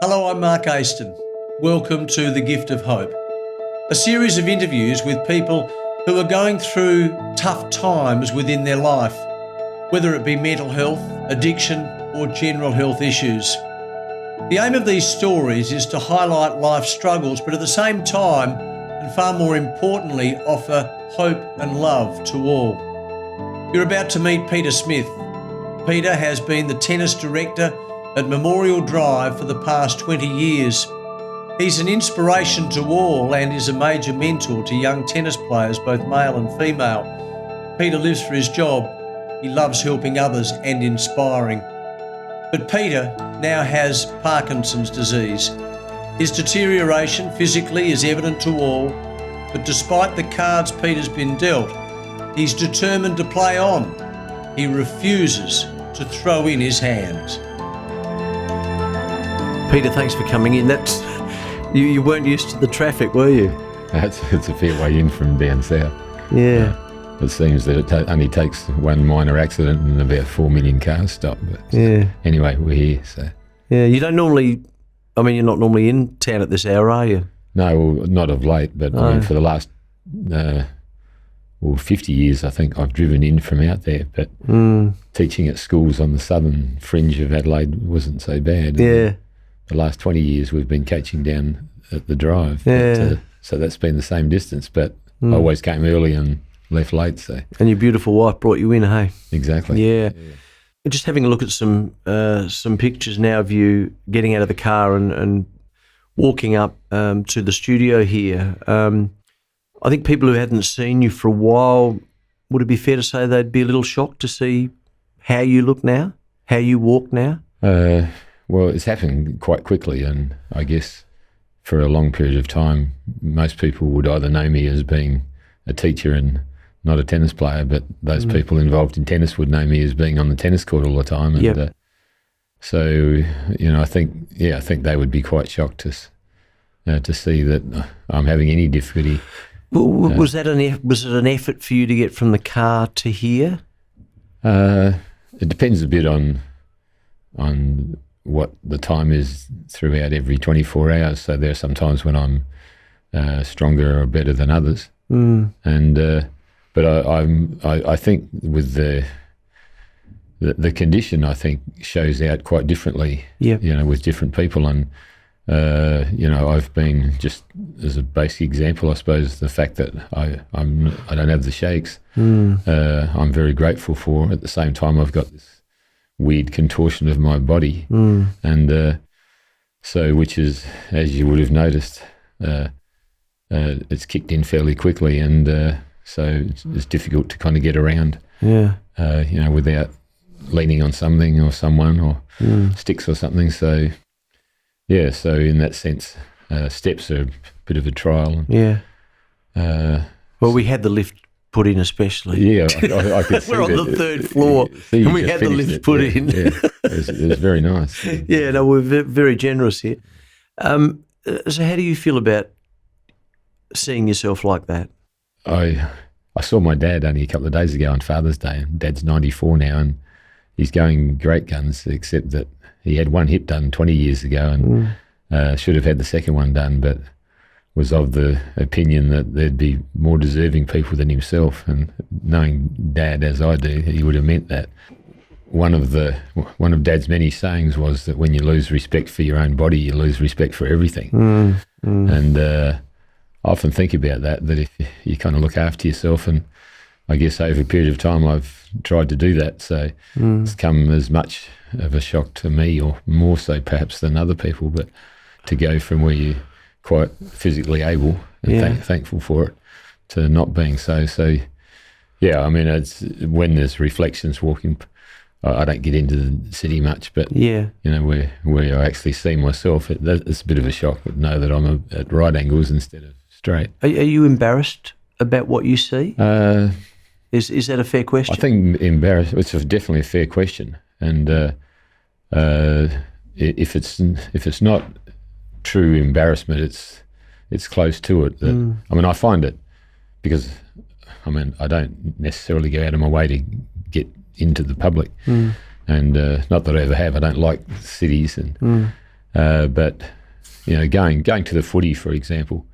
Hello, I'm Mark Aiston. Welcome to The Gift of Hope, a series of interviews with people who are going through tough times within their life, whether it be mental health, addiction, or general health issues. The aim of these stories is to highlight life's struggles, but at the same time, and far more importantly, offer hope and love to all. You're about to meet Peter Smith. Peter has been the tennis director at Memorial Drive for the past 20 years. He's an inspiration to all and is a major mentor to young tennis players, both male and female. Peter lives for his job. He loves helping others and inspiring. But Peter now has Parkinson's disease. His deterioration physically is evident to all, but despite the cards Peter's been dealt, he's determined to play on. He refuses to throw in his hands. Peter, thanks for coming in. You weren't used to the traffic, were you? It's a fair way in from down south. Yeah. It seems that it only takes one minor accident and about 4 million cars stop. But yeah. Anyway, we're here. So. Yeah, you don't normally, you're not normally in town at this hour, are you? No, well, not of late, but I mean, for the last 50 years, I think I've driven in from out there. But teaching at schools on the southern fringe of Adelaide wasn't so bad. Yeah. The last 20 years we've been catching down at the drive. Yeah. But, so that's been the same distance, but I always came early and left late. So. And your beautiful wife brought you in, hey? Exactly. Yeah. Just having a look at some pictures now of you getting out of the car and walking up to the studio here. I think people who hadn't seen you for a while, would it be fair to say they'd be a little shocked to see how you look now, how you walk now? Well, it's happened quite quickly, and I guess for a long period of time, most people would either know me as being a teacher and not a tennis player, but those people involved in tennis would know me as being on the tennis court all the time. And so, I think they would be quite shocked to see that I'm having any difficulty. Well, was it an effort for you to get from the car to here? It depends a bit on what the time is throughout every 24 hours. So there are some times when I'm stronger or better than others. But I think with the condition, I think shows out quite differently. With different people, and I've been, just as a basic example, I suppose, the fact that I don't have the shakes. I'm very grateful for. At the same time, I've got this weird contortion of my body, and so, which is, as you would have noticed, it's kicked in fairly quickly, and so it's difficult to kind of get around, without leaning on something or someone or sticks or something. So, so in that sense, steps are a bit of a trial. Well, we had the lift put in, especially. I could see we're on the third floor, and we had the lift put in. It was very nice. We're very generous here. So how do you feel about seeing yourself like that? I saw my dad only a couple of days ago on Father's Day, and Dad's 94 now, and he's going great guns, except that he had one hip done 20 years ago and should have had the second one done, but was of the opinion that there'd be more deserving people than himself, and knowing Dad as I do, he would have meant that. One of Dad's many sayings was that when you lose respect for your own body, you lose respect for everything. And I often think about that if you kind of look after yourself, and I guess over a period of time I've tried to do that, so it's come as much of a shock to me, or more so perhaps than other people, but to go from where you're quite physically able and thankful for it to not being so. So, it's when there's reflections walking, I don't get into the city much, but where I actually see myself, it's a bit of a shock to know that I'm at right angles instead of straight. Are you embarrassed about what you see? Is that a fair question? I think embarrassed. It's definitely a fair question, and if it's not true embarrassment, it's close to it. I find it, because I don't necessarily go out of my way to get into the public, and not that I ever have. I don't like cities, and But going to the footy, for example,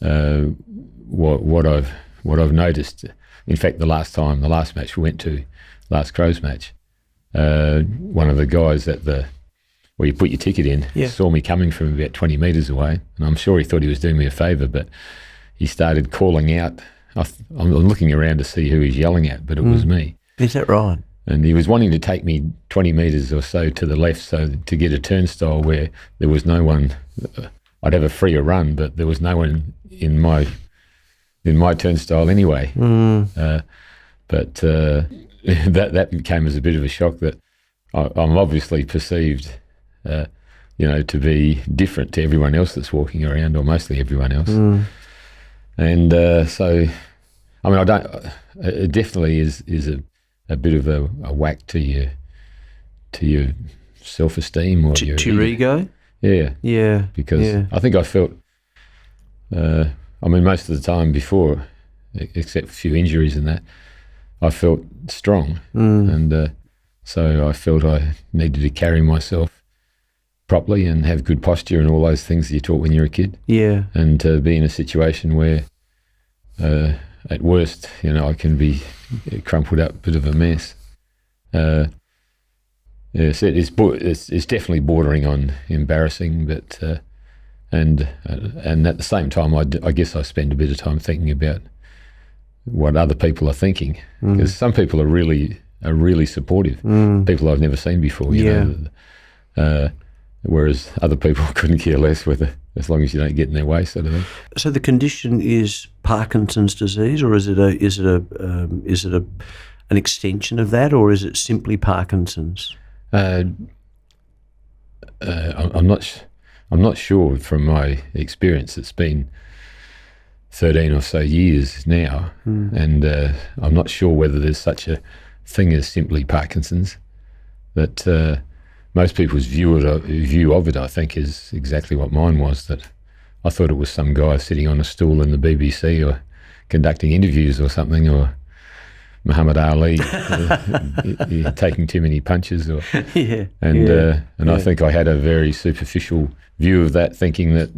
what I've noticed, in fact, the last match we went to, last Crows match, one of the guys where you put your ticket in saw me coming from about 20 metres away, and I'm sure he thought he was doing me a favour, but he started calling out. I'm looking around to see who he's yelling at, but it was me. Is that right? And he was wanting to take me 20 metres or so to the left, so to get a turnstile where there was no one. I'd have a freer run, but there was no one in my turnstile anyway. But that came as a bit of a shock that I'm obviously perceived, to be different to everyone else that's walking around, or mostly everyone else. And so, I mean, it definitely is a bit of a whack to your self-esteem or to your ego. Yeah. Because I think I felt, most of the time before, except a few injuries and that, I felt strong. And so I felt I needed to carry myself properly and have good posture and all those things that you're taught when you're a kid. Yeah. And to be in a situation where, at worst, I can be crumpled up, bit of a mess. Yes, it's definitely bordering on embarrassing, but and at the same time, I guess I spend a bit of time thinking about what other people are thinking, because some people are really supportive, people I've never seen before. You know, whereas other people couldn't care less whether, as long as you don't get in their way, sort of thing. So the condition is Parkinson's disease, or is it an extension of that, or is it simply Parkinson's? I'm not sure from my experience. It's been 13 or so years now, and I'm not sure whether there's such a thing as simply Parkinson's. That most people's view of it, I think, is exactly what mine was. That I thought it was some guy sitting on a stool in the BBC or conducting interviews or something, or Muhammad Ali taking too many punches, or I think I had a very superficial view of that, thinking that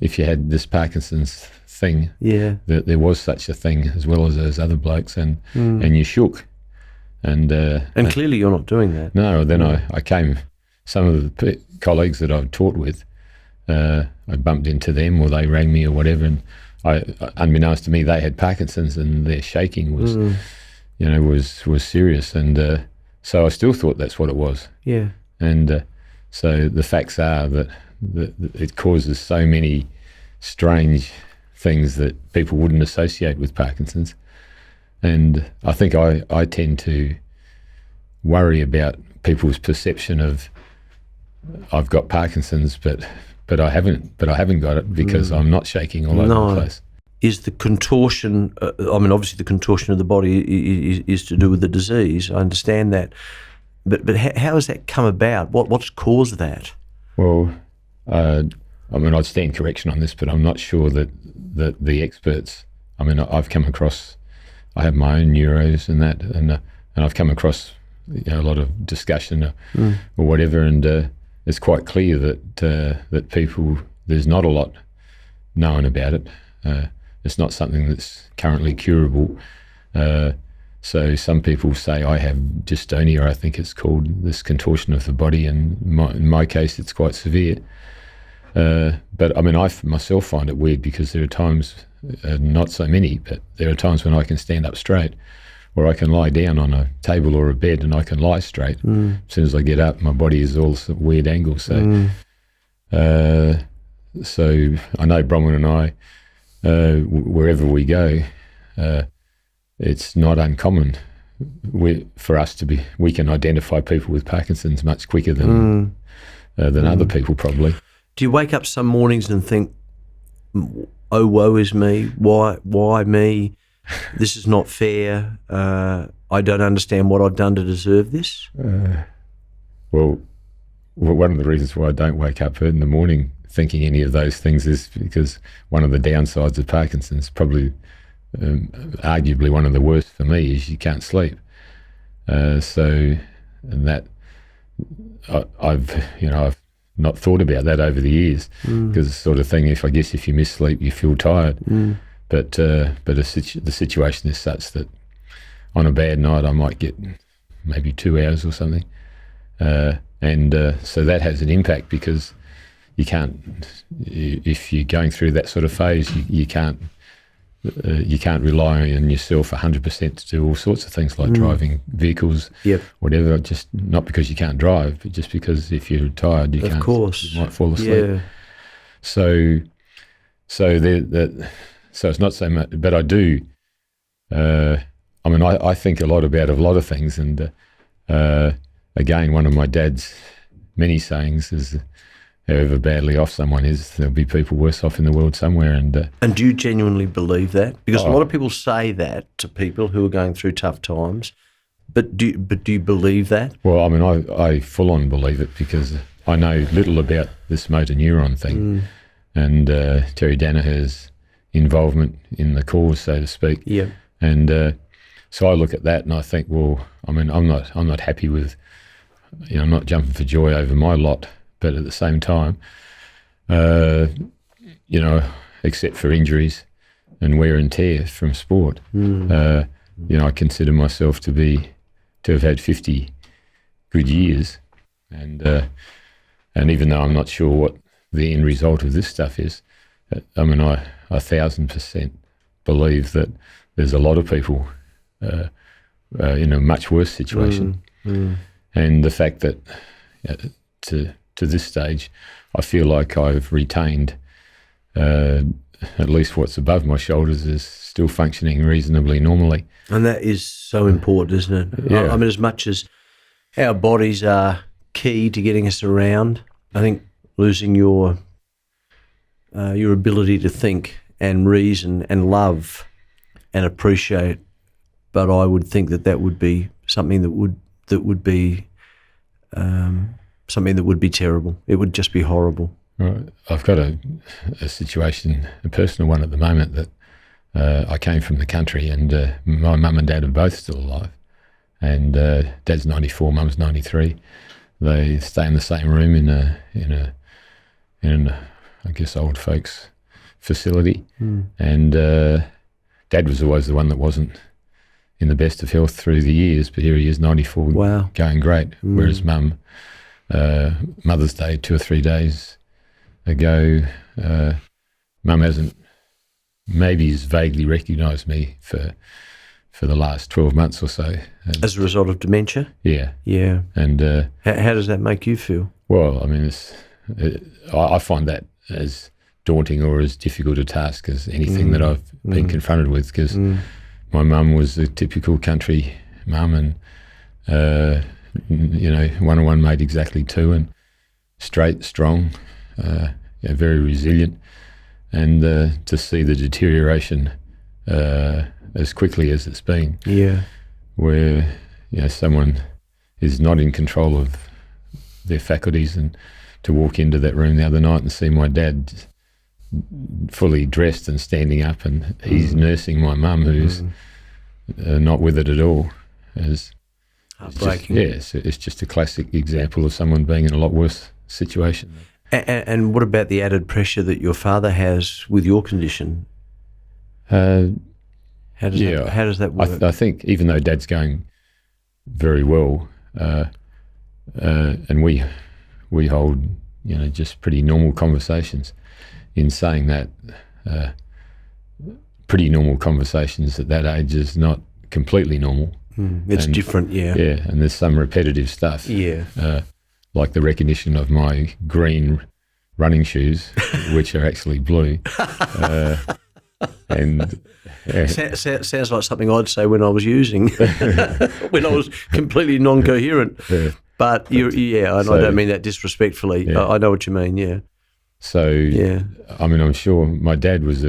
if you had this Parkinson's thing, that there was such a thing as well as those other blokes, and you shook. And clearly you're not doing that. No. Then I came, some of the colleagues that I've taught with, I bumped into them, or they rang me or whatever, and unbeknownst to me, they had Parkinson's, and their shaking was, was serious, and so I still thought that's what it was. Yeah. And so the facts are that it causes so many strange things that people wouldn't associate with Parkinson's. And I think I tend to worry about people's perception of, I've got Parkinson's, but I haven't got it, because I'm not shaking all over the place. Is the contortion? Obviously the contortion of the body is to do with the disease. I understand that, but how has that come about? What's caused that? Well, I'd stand correction on this, but I'm not sure that the experts. I've come across. I have my own neuros and that, and I've come across a lot of discussion or whatever, and it's quite clear that people, there's not a lot known about it. It's not something that's currently curable. So some people say I have dystonia, I think it's called, this contortion of the body, and in my case it's quite severe. But I myself find it weird, because there are times, not so many, but there are times when I can stand up straight, or I can lie down on a table or a bed and I can lie straight. As soon as I get up, my body is all weird angles. So, so I know Bronwyn and I, wherever we go, it's not uncommon for us to be. We can identify people with Parkinson's much quicker than other people probably. Do you wake up some mornings and think, "Oh, woe is me! Why me? This is not fair. I don't understand what I've done to deserve this." Well, one of the reasons why I don't wake up in the morning thinking any of those things is because one of the downsides of Parkinson's, probably arguably one of the worst for me, is you can't sleep. not thought about that over the years, because it's the sort of thing, if you miss sleep, you feel tired. But the situation is such that on a bad night I might get maybe 2 hours or something, and so that has an impact, because you can't, if you're going through that sort of phase, you can't rely on yourself 100% to do all sorts of things like driving vehicles, whatever. Just not because you can't drive, but just because if you're tired, you might fall asleep. Yeah. So it's not so much, but I do. I think a lot about a lot of things, and again, one of my dad's many sayings is, however badly off someone is, there'll be people worse off in the world somewhere. And do you genuinely believe that? Because a lot of people say that to people who are going through tough times, but do you believe that? Well, I full on believe it, because I know little about this motor neuron thing, and Terry Danaher's involvement in the cause, so to speak. Yeah. And so I look at that and I think, well, I'm not happy with, I'm not jumping for joy over my lot. But at the same time, except for injuries and wear and tear from sport, I consider myself to have had 50 good years, and even though I'm not sure what the end result of this stuff is, I 1,000% believe that there's a lot of people in a much worse situation, and the fact that to this stage, I feel like I've retained at least what's above my shoulders is still functioning reasonably normally. And that is so important, isn't it? Yeah. As much as our bodies are key to getting us around, I think losing your ability to think and reason and love and appreciate, but I would think that would be something that would be something that would be terrible. It would just be horrible. Right. I've got a situation, a personal one at the moment, that I came from the country, and my mum and dad are both still alive. And Dad's 94, Mum's 93. They stay in the same room in a I guess old folks facility. And Dad was always the one that wasn't in the best of health through the years, but here he is, 94, wow, going great. Whereas Mum, Mother's Day 2 or 3 days ago, Mum hasn't, maybe has vaguely recognised me for the last 12 months or so. As a result of dementia? Yeah. Yeah. And how does that make you feel? Well, I find that as daunting or as difficult a task as anything that I've been confronted with, because my mum was a typical country mum, and 1 and 1 made exactly 2, and straight, strong, very resilient, and to see the deterioration as quickly as it's been, where someone is not in control of their faculties, and to walk into that room the other night and see my dad fully dressed and standing up, and he's nursing my mum, who's not with it at all. Heartbreaking. It's just a classic example of someone being in a lot worse situation. And what about the added pressure that your father has with your condition? How does that work? I think even though Dad's going very well, and we hold just pretty normal conversations. In saying that, pretty normal conversations at that age is not completely normal. It's different, yeah. Yeah, and there's some repetitive stuff. Yeah. Like the recognition of my green running shoes, which are actually blue. And sounds like something I'd say when I was using, when I was completely non-coherent. Yeah. But I don't mean that disrespectfully. Yeah. I know what you mean. Yeah. So yeah, I'm sure my dad was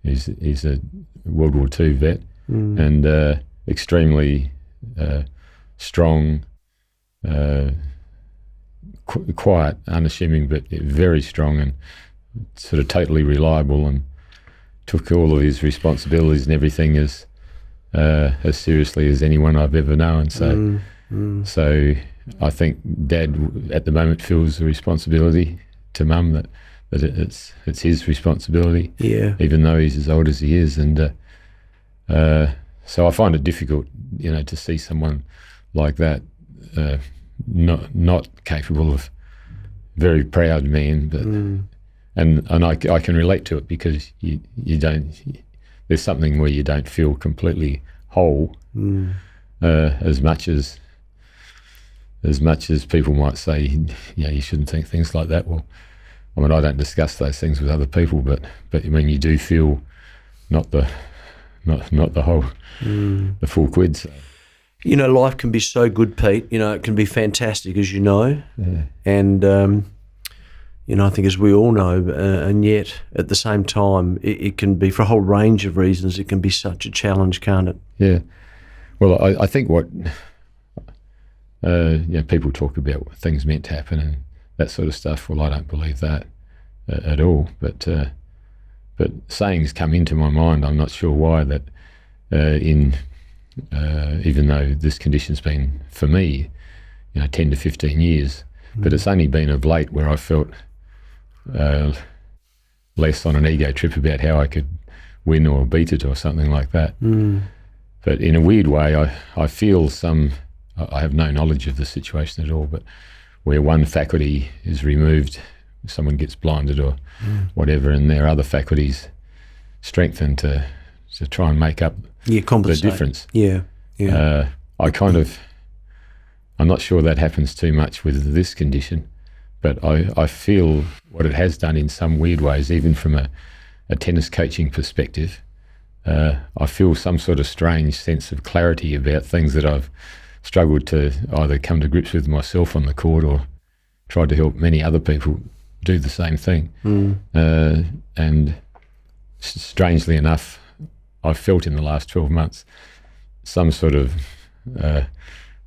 he's a World War II vet, and extremely strong, quiet, unassuming, but very strong, and sort of totally reliable, and took all of his responsibilities and everything as seriously as anyone I've ever known. So I think Dad at the moment feels a responsibility to Mum that it's his responsibility. Yeah. Even though he's as old as he is, and so I find it difficult, to see someone like that, not capable of, very proud man, but and I can relate to it because you don't. There's something where you don't feel completely whole, as much as people might say, you shouldn't think things like that. Well, I mean, I don't discuss those things with other people, but I mean, you do feel not the whole, the full quid. So. Life can be so good, Pete. It can be fantastic, as you know. Yeah. And, I think as we all know, and yet at the same time, it can be, for a whole range of reasons, it can be such a challenge, can't it? Yeah. Well, I think what, people talk about what things meant to happen and that sort of stuff. Well, I don't believe that at all. But sayings come into my mind. I'm not sure why that even though this condition's been, for me, 10 to 15 years, but it's only been of late where I felt less on an ego trip about how I could win or beat it or something like that. But in a weird way, I feel I have no knowledge of the situation at all, but where one faculty is removed, someone gets blinded or whatever, and their other faculties strengthen to try and make up the difference. Yeah. I'm not sure that happens too much with this condition, but I feel what it has done in some weird ways, even from a tennis coaching perspective. I feel some sort of strange sense of clarity about things that I've struggled to either come to grips with myself on the court or tried to help many other people do the same thing. And strangely enough, I've felt in the last 12 months some sort of,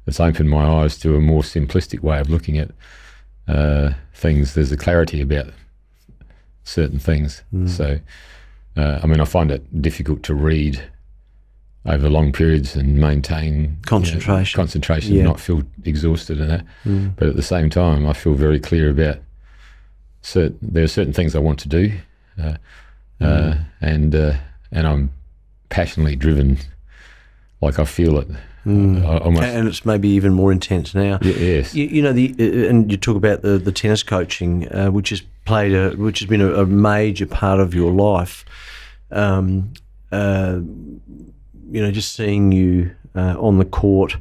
it's opened my eyes to a more simplistic way of looking at things. There's a clarity about certain things. So, I find it difficult to read over long periods and maintain concentration, not feel exhausted and that. But at the same time, I feel very clear about there are certain things I want to do, and I'm passionately driven, like I feel it. And it's maybe even more intense now. Yes. And you talk about the tennis coaching, which has been a major part of your life. Just seeing you on the court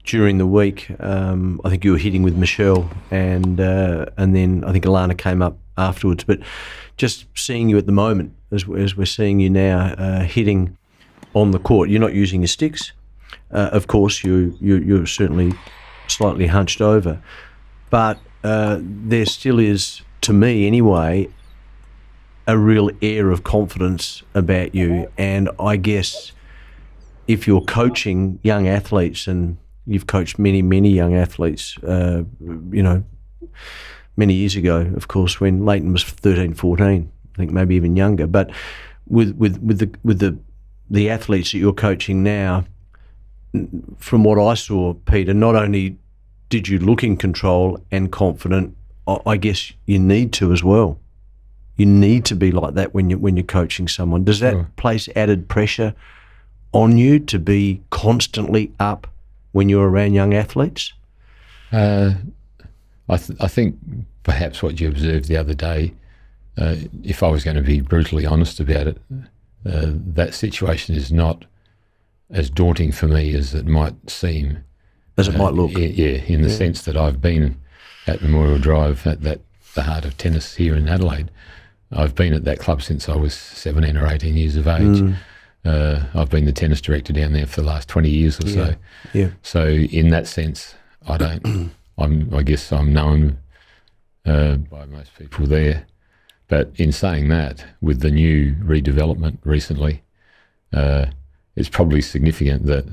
during the week. I think you were hitting with Michelle, and then I think Alana came up afterwards. But just seeing you at the moment, as we're seeing you now, hitting on the court, you're not using your sticks. Of course, you're certainly slightly hunched over, but there still is, to me anyway, a real air of confidence about you. And I guess if you're coaching young athletes, and you've coached many, many young athletes, many years ago, of course, when Leighton was 13, 14, I think maybe even younger. But with the athletes that you're coaching now, from what I saw, Peter, not only did you look in control and confident, I guess you need to as well. You need to be like that when you're coaching someone. Does that place added pressure on you to be constantly up when you're around young athletes? I think perhaps what you observed the other day, if I was going to be brutally honest about it, that situation is not as daunting for me as it might seem. As it might look. In the sense that I've been at Memorial Drive, at the heart of tennis here in Adelaide. I've been at that club since I was 17 or 18 years of age. I've been the tennis director down there for the last 20 years or so. Yeah. So in that sense, I guess I'm known by most people there. But in saying that, with the new redevelopment recently, it's probably significant that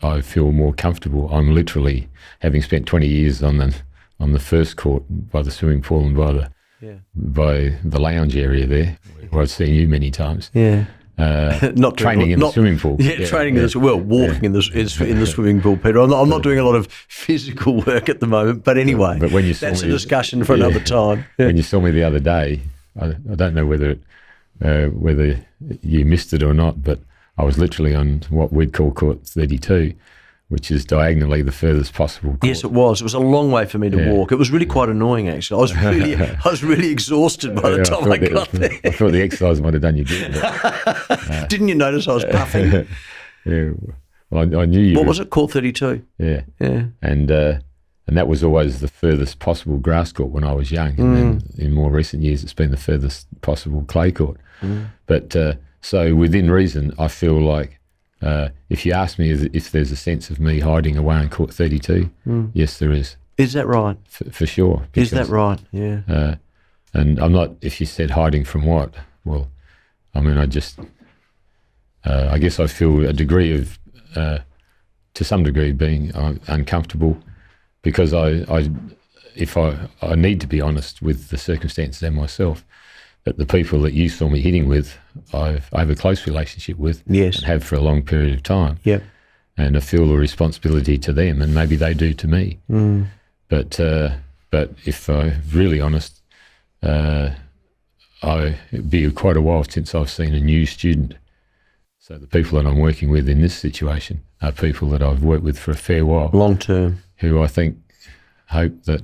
I feel more comfortable. I'm literally, having spent 20 years on the first court by the swimming pool and by the lounge area there, where I've seen you many times. Yeah. not training in the swimming pool. Yeah, training in the walking in the swimming pool, Peter. I'm not doing a lot of physical work at the moment, but anyway, but when you saw that's me, a discussion for another time. Yeah. When you saw me the other day, I don't know whether you missed it or not, but I was literally on what we'd call court 32, which is diagonally the furthest possible court. Yes, it was. It was a long way for me to walk. It was really quite annoying, actually. I was really exhausted by the time I got there. I thought the exercise might have done you good. But, didn't you notice I was puffing? Yeah. Well, I knew you. What was it? Court 32. Yeah. Yeah. And that was always the furthest possible grass court when I was young. And then in more recent years, it's been the furthest possible clay court. But so within reason, I feel like if you ask me if there's a sense of me hiding away on court 32, yes, there is. Is that right? For sure. Is that right? Yeah. And I'm not, if you said hiding from what, well, I mean, I guess I feel a degree of, to some degree, being uncomfortable because if I need to be honest with the circumstances and myself, that the people that you saw me hitting with, I have a close relationship with, yes, and have for a long period of time. Yep. And I feel a responsibility to them, and maybe they do to me. But if I'm really honest, it'd be quite a while since I've seen a new student. So the people that I'm working with in this situation are people that I've worked with for a fair while, long term, who I think hope that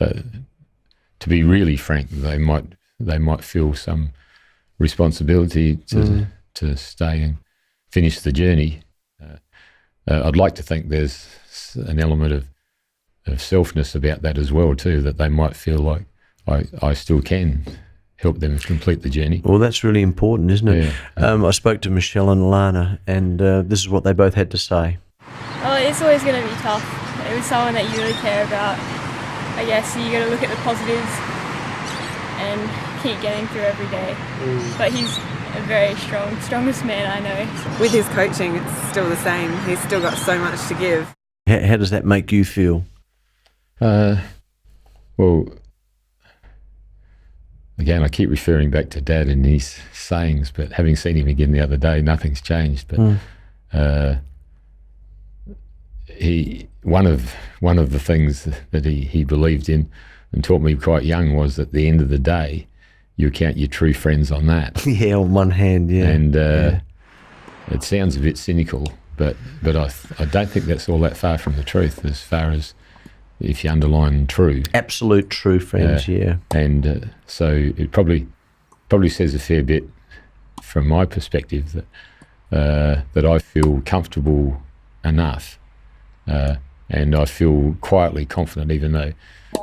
to be really frank, they might feel some responsibility to stay and finish the journey. I'd like to think there's an element of selfness about that as well too, that they might feel like I still can help them complete the journey. Well, that's really important, isn't it? Yeah. I spoke to Michelle and Lana, and this is what they both had to say. Well, it's always going to be tough. It was someone that you really care about, I guess, so you got to look at the positives and keep getting through every day. But he's a very strongest man I know. With his coaching, it's still the same. He's still got so much to give. How does that make you feel? Well, again, I keep referring back to Dad and his sayings, but having seen him again the other day, nothing's changed. But one of the things that he believed in and taught me quite young was at the end of the day, you count your true friends on that. Yeah, on one hand, yeah. And it sounds a bit cynical, but I don't think that's all that far from the truth as far as if you underline true. Absolute true friends, yeah. And so it probably says a fair bit from my perspective that I feel comfortable enough and I feel quietly confident, even though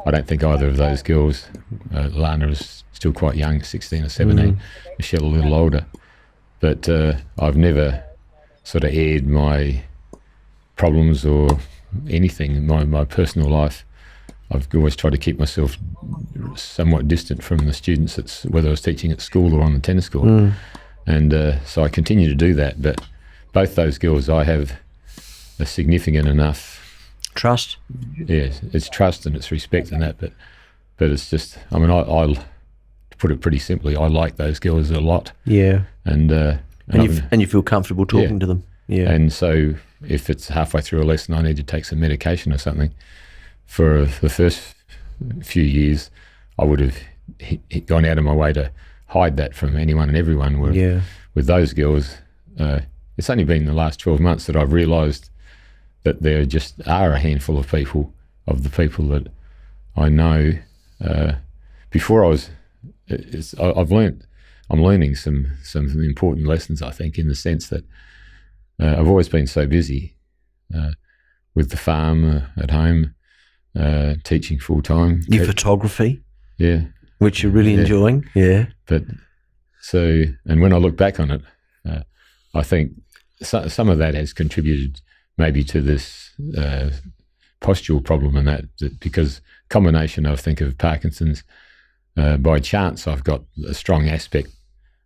I don't think either of those girls, Lana is still quite young, 16 or 17, Michelle a little older, but I've never sort of aired my problems or anything in my personal life. I've always tried to keep myself somewhat distant from the students, whether I was teaching at school or on the tennis court. And so I continue to do that. But both those girls, I have a significant enough trust. Yeah, it's trust and it's respect and that. But it's just, I mean, I'll to put it pretty simply, I like those girls a lot. Yeah. And you feel comfortable talking to them. Yeah. And so if it's halfway through a lesson, I need to take some medication or something. For the first few years, I would have gone out of my way to hide that from anyone and everyone. With those girls, it's only been the last 12 months that I've realised that there just are a handful of people, of the people that I know. Before I'm learning some important lessons, I think, in the sense that I've always been so busy with the farm at home, teaching full time. Your photography, yeah, which you're really enjoying, yeah. But and when I look back on it, I think some of that has contributed maybe to this postural problem, and that because combination, I think, of Parkinson's. By chance, I've got a strong aspect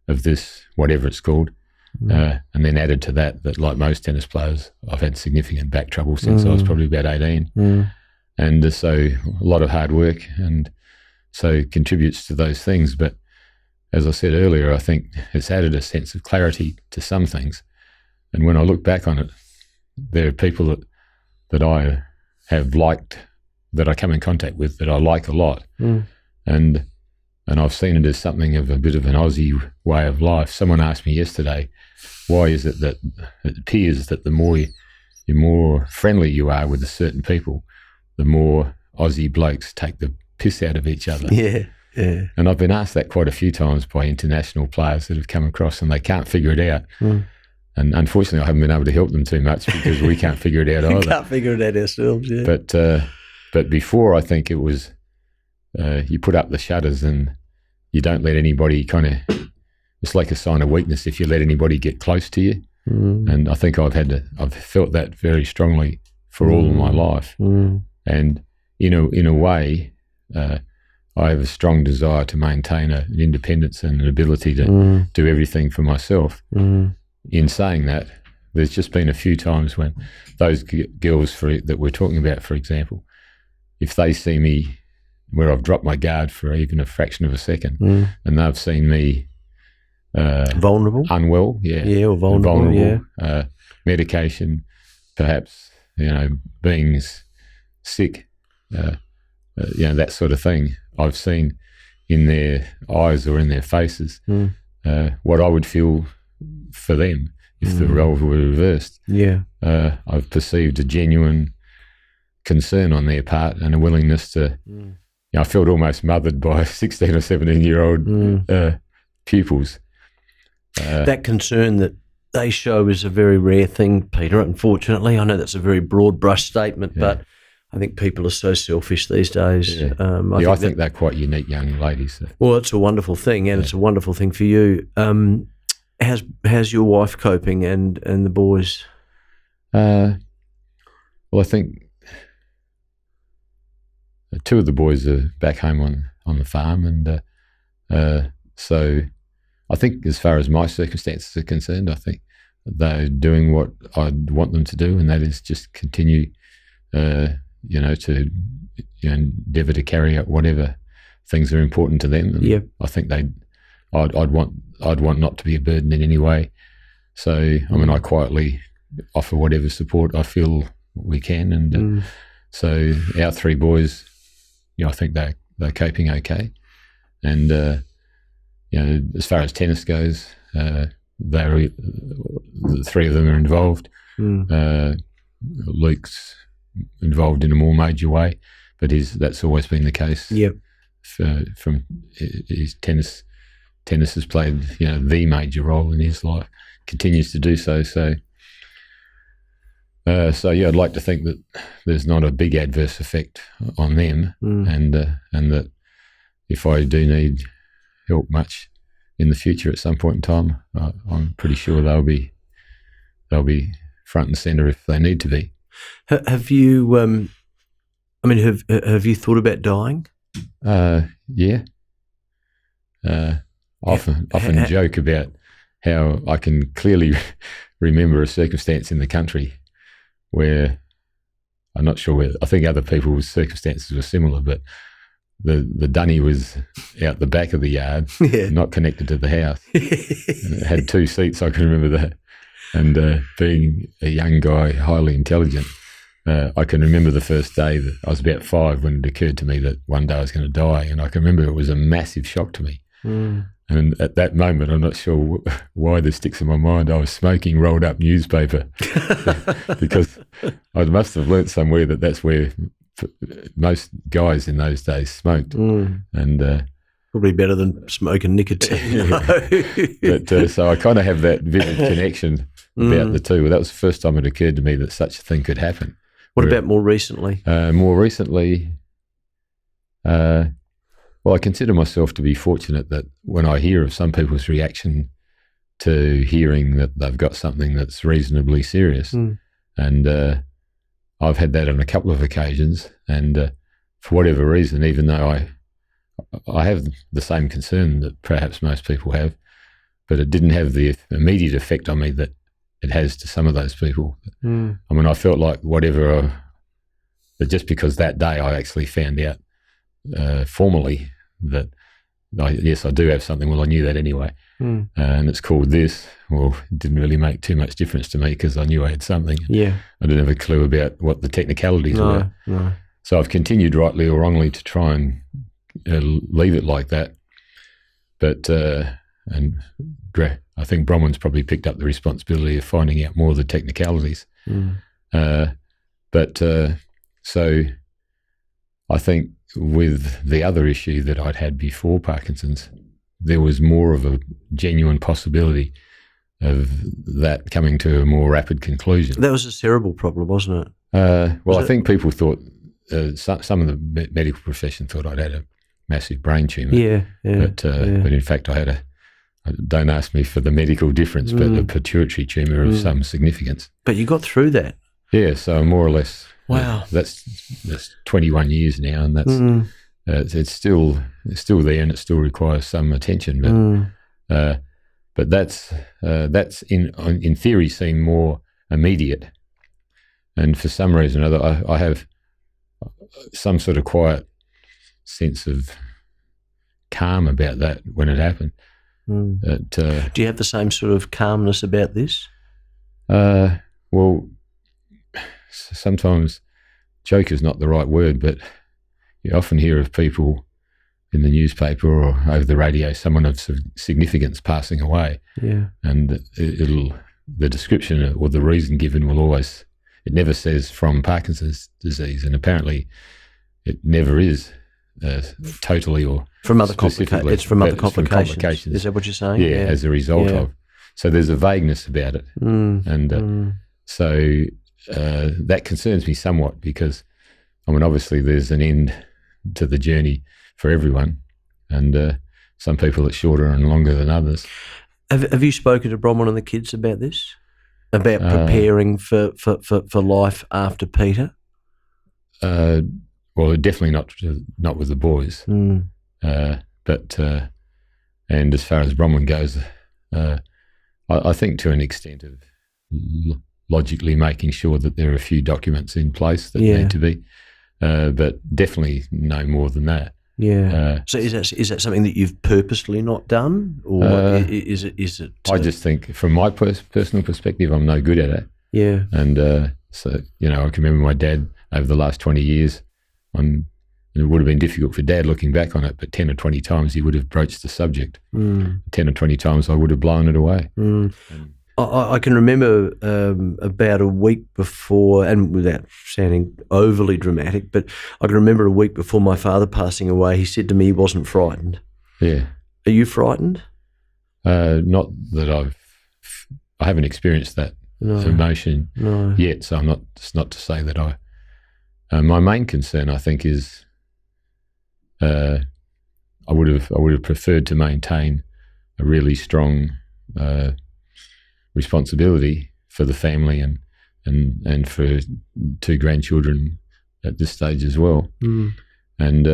of this, whatever it's called. And then added to that, like most tennis players, I've had significant back trouble since I was probably about 18. And so a lot of hard work, and so it contributes to those things. But as I said earlier, I think it's added a sense of clarity to some things. And when I look back on it, there are people that I have liked, that I come in contact with, that I like a lot. And I've seen it as something of a bit of an Aussie way of life. Someone asked me yesterday, why is it that it appears that the more friendly you are with certain people, the more Aussie blokes take the piss out of each other. Yeah. And I've been asked that quite a few times by international players that have come across, and they can't figure it out. And unfortunately, I haven't been able to help them too much because we can't figure it out either. We can't figure it out ourselves, yeah. But before, I think it was you put up the shutters and you don't let anybody it's like a sign of weakness if you let anybody get close to you. And I think I've felt that very strongly for all of my life. And in a way, I have a strong desire to maintain an independence and an ability to do everything for myself. In saying that, there's just been a few times when those girls that we're talking about, for example, if they see me where I've dropped my guard for even a fraction of a second, and they've seen me vulnerable, unwell, or vulnerable, medication, perhaps, being sick, that sort of thing. I've seen in their eyes or in their faces what I would feel for them if the roles were reversed. I've perceived a genuine concern on their part and a willingness to. I felt almost mothered by 16 or 17-year-old pupils. That concern that they show is a very rare thing, Peter, unfortunately. I know that's a very broad brush statement, but I think people are so selfish these days. I think they're quite unique young ladies. So. Well, it's a wonderful thing, and it's a wonderful thing for you. How's your wife coping and the boys? Well, I think two of the boys are back home on the farm, and so I think as far as my circumstances are concerned, I think they're doing what I'd want them to do, and that is just continue, to endeavour to carry out whatever things are important to them. And I think I'd want not to be a burden in any way. So I quietly offer whatever support I feel we can, and so our three boys, I think they're coping okay, and as far as tennis goes, the three of them are involved. Luke's involved in a more major way, but that's always been the case. From his tennis has played the major role in his life, continues to do so. So I'd like to think that there's not a big adverse effect on them, and that if I do need help much in the future at some point in time, I'm pretty sure they'll be front and centre if they need to be. Have you? Have you thought about dying? Yeah. Often joke about how I can clearly remember a circumstance in the country where I'm not sure where. I think other people's circumstances were similar, but the dunny was out the back of the yard, not connected to the house. And it had two seats, I can remember that. And being a young guy, highly intelligent, I can remember the first day that I was about 5 when it occurred to me that one day I was going to die. And I can remember it was a massive shock to me. And at that moment, I'm not sure why this sticks in my mind, I was smoking rolled up newspaper because I must have learnt somewhere that that's where most guys in those days smoked. And probably better than smoking nicotine. But so I kind of have that vivid connection about the two. Well, that was the first time it occurred to me that such a thing could happen. What about more recently? Well, I consider myself to be fortunate that when I hear of some people's reaction to hearing that they've got something that's reasonably serious, and I've had that on a couple of occasions, and for whatever reason, even though I have the same concern that perhaps most people have, but it didn't have the immediate effect on me that it has to some of those people. I felt like that just because that day I actually found out formally that yes, I do have something. Well, I knew that anyway. And it's called this. Well, it didn't really make too much difference to me because I knew I had something. Yeah. I didn't have a clue about what the technicalities were. No. So I've continued rightly or wrongly to try and leave it like that. But I think Bronwyn's probably picked up the responsibility of finding out more of the technicalities. So I think with the other issue that I'd had before Parkinson's, there was more of a genuine possibility of that coming to a more rapid conclusion. That was a cerebral problem, wasn't it? I think people thought, some of the medical profession thought I'd had a massive brain tumour. Yeah. But in fact, don't ask me for the medical difference, but a pituitary tumour of some significance. But you got through that. Yeah, so more or less. Wow. That's 21 years now, and that's it's still there, and it still requires some attention. But that's in theory seemed more immediate, and for some reason or other, I have some sort of quiet sense of calm about that when it happened. Do you have the same sort of calmness about this? Well, sometimes joke is not the right word, but you often hear of people in the newspaper or over the radio, someone of significance passing away. Yeah. And the description or the reason given will always, it never says from Parkinson's disease, and apparently it never is totally or from other specifically. It's from other It's from complications. Is that what you're saying? Yeah, as a result of. So there's a vagueness about it. So that concerns me somewhat because, I mean, obviously there's an end to the journey for everyone, and some people it's shorter and longer than others. Have you spoken to Bronwyn and the kids about this? About preparing for life after Peter? Well, definitely not with the boys. But and as far as Bronwyn goes, I think to an extent of logically making sure that there are a few documents in place that need to be, but definitely no more than that. Yeah. So is that something that you've purposely not done, or is it? I just think, from my personal perspective, I'm no good at it. Yeah. And so I can remember my dad over the last 20 years. It would have been difficult for Dad looking back on it, but 10 or 20 times he would have broached the subject. 10 or 20 times I would have blown it away. I can remember about a week before, and without sounding overly dramatic, but I can remember a week before my father passing away, he said to me he wasn't frightened. Yeah. Are you frightened? Not that I haven't experienced that emotion yet, so it's not to say that I. My main concern, I think, is I would have preferred to maintain a really strong responsibility for the family and for two grandchildren at this stage as well. And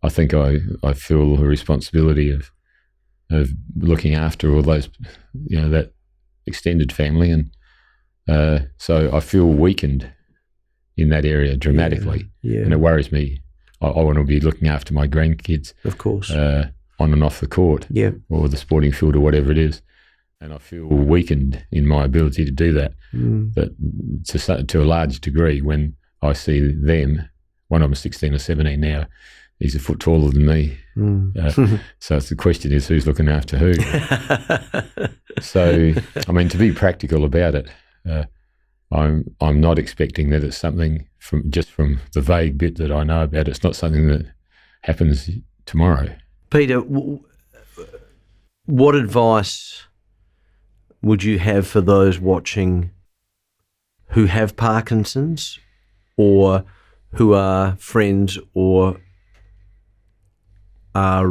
I think I feel a responsibility of looking after all those, that extended family, and so I feel weakened in that area dramatically. Yeah. And it worries me. I want to be looking after my grandkids, of course, on and off the court, or the sporting field, or whatever it is. And I feel weakened in my ability to do that. But to a large degree, when I see them, one of them is 16 or 17 now, he's a foot taller than me. So the question is, who's looking after who? So, I mean, to be practical about it, I'm not expecting that it's something from the vague bit that I know about. It's not something that happens tomorrow. Peter, what advice would you have for those watching who have Parkinson's, or who are friends, or are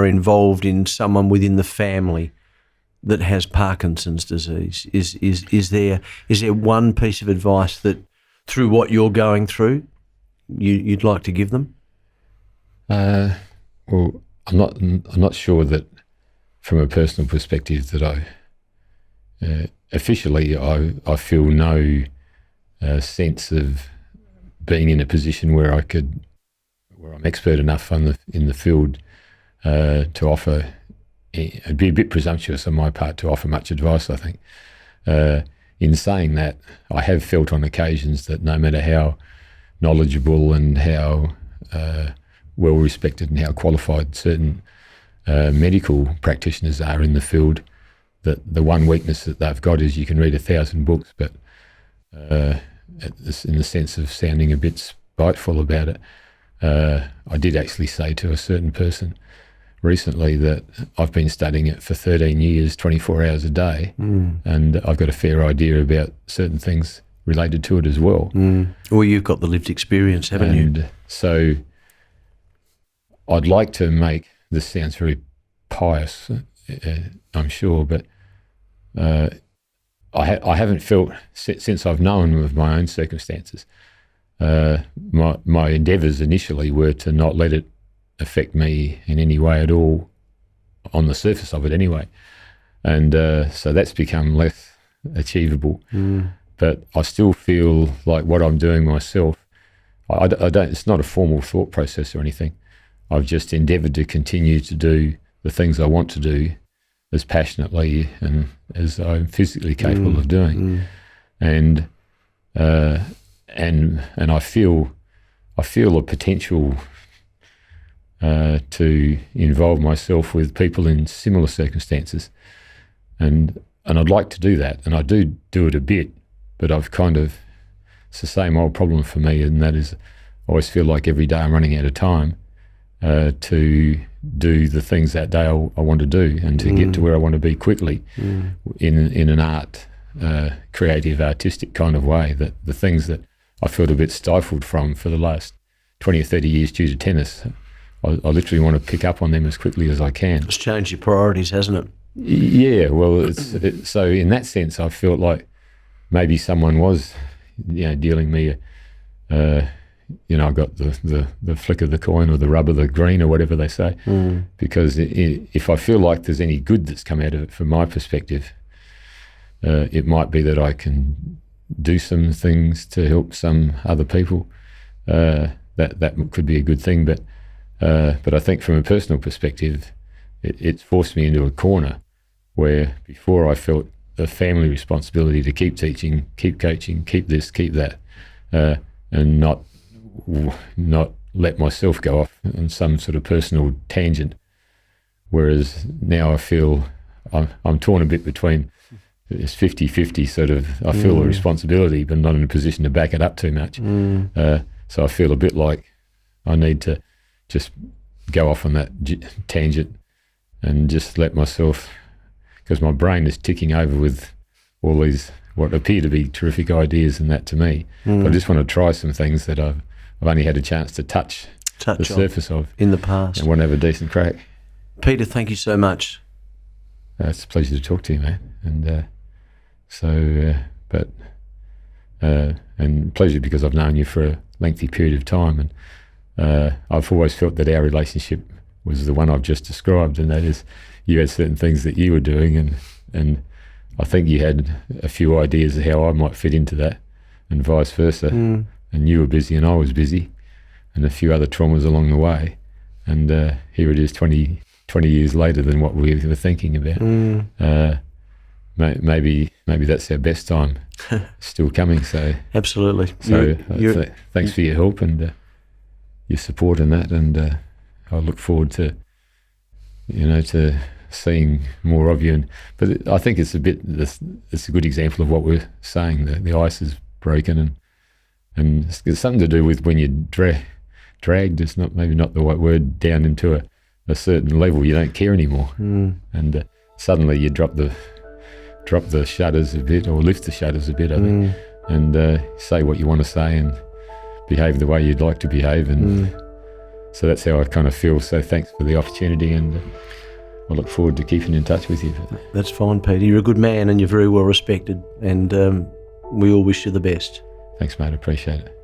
involved in someone within the family that has Parkinson's disease? Is there one piece of advice that, through what you're going through, you'd like to give them? Well, I'm not sure that, from a personal perspective, that I officially I feel no sense of being in a position where where I'm expert enough in the field to offer. It'd be a bit presumptuous on my part to offer much advice, I think. In saying that, I have felt on occasions that no matter how knowledgeable and how well respected and how qualified certain medical practitioners are in the field, that the one weakness that they've got is you can read 1,000 books, but in the sense of sounding a bit spiteful about it, I did actually say to a certain person recently that I've been studying it for 13 years, 24 hours a day, and I've got a fair idea about certain things related to it as well. Well, you've got the lived experience, haven't you? So I'd like to make, this sounds very pious, I'm sure, but I haven't felt, since I've known of my own circumstances, my endeavours initially were to not let it affect me in any way at all, on the surface of it anyway. And so that's become less achievable. But I still feel like what I'm doing myself, I don't, it's not a formal thought process or anything. I've just endeavoured to continue to do the things I want to do as passionately and as I'm physically capable of doing. And I feel a potential to involve myself with people in similar circumstances, and I'd like to do that, and I do it a bit, but it's the same old problem for me, and that is I always feel like every day I'm running out of time to do the things that day I want to do, and to get to where I want to be quickly in an art, creative, artistic kind of way, that the things that I felt a bit stifled from for the last 20 or 30 years due to tennis, I literally want to pick up on them as quickly as I can. It's changed your priorities, hasn't it? Yeah, well, so in that sense, I felt like maybe someone was, dealing me, I got the flick of the coin, or the rub of the green, or whatever they say, because if I feel like there's any good that's come out of it from my perspective, it might be that I can do some things to help some other people. That could be a good thing, but I think from a personal perspective, it's forced me into a corner where before I felt a family responsibility to keep teaching, keep coaching, keep this, keep that, and not let myself go off on some sort of personal tangent. Whereas now I feel I'm torn a bit between, it's 50-50 sort of, I feel a responsibility but not in a position to back it up too much. So I feel a bit like I need to just go off on that tangent and just let myself, because my brain is ticking over with all these what appear to be terrific ideas and that to me. But I just want to try some things that I've only had a chance to touch the surface of in the past, and want to have a decent crack. Peter, thank you so much. It's a pleasure to talk to you, mate. And and pleasure because I've known you for a lengthy period of time, and I've always felt that our relationship was the one I've just described, and that is you had certain things that you were doing, and I think you had a few ideas of how I might fit into that, and vice versa. And you were busy and I was busy, and a few other traumas along the way, and here it is 20 years later than what we were thinking about. Maybe that's our best time still coming. So absolutely. So thanks for your help and your support in that, and I look forward to to seeing more of you. But I think it's a good example of what we're saying. The ice is broken, and it's something to do with when you're dragged. It's maybe not the right word, down into a certain level. You don't care anymore, and suddenly you drop the shutters a bit, or lift the shutters a bit, I think, and say what you want to say and behave the way you'd like to behave. And so that's how I kind of feel. So thanks for the opportunity, and I look forward to keeping in touch with you. That's fine, Peter. You're a good man and you're very well respected, and we all wish you the best. Thanks, mate. I appreciate it.